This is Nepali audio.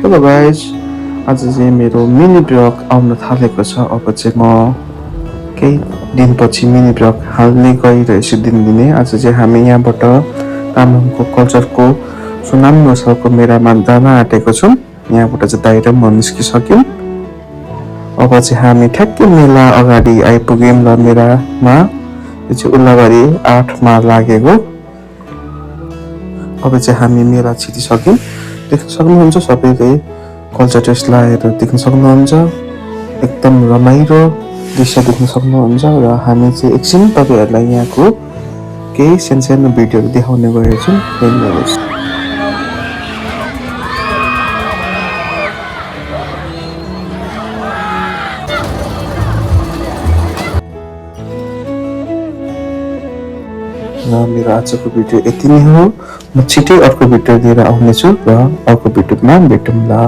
हेलो गाइज, आज चाहिँ मेरो मिनी ब्लग आउन थालेको छ। अब चाहिँ म केही दिनपछि मिनी ब्लग हाल्ने गइरहेछु दिनदिनै। आज चाहिँ हामी यहाँबाट तामाङको कल्चरको सुनाम सालको मेलामा जान आँटेको छौँ। यहाँबाट चाहिँ बाहिर म निस्किसक्यौँ। अब चाहिँ हामी ठ्याक्कै मेला अगाडि आइपुग्यौँ र मेलामा यो चाहिँ उल्लाबारी 8मा लागेको। अब चाहिँ हामी मेला छिटिसक्यौँ। देख्न सक्नुहुन्छ सबैले कल्चर ड्रेस लगाएर देख्न सक्नुहुन्छ। एकदम रमाइलो दृश्य देख्न सक्नुहुन्छ र हामी चाहिँ एकछिन तपाईँहरूलाई यहाँको केही सानो भिडियोहरू देखाउने गएको छौँ। हेर्नुहोस्। र मेरो आजको भिडियो यति नै हो। म छिटै अर्को भिडियो लिएर आउनेछु र अर्को भिडियोमा भेटौँला।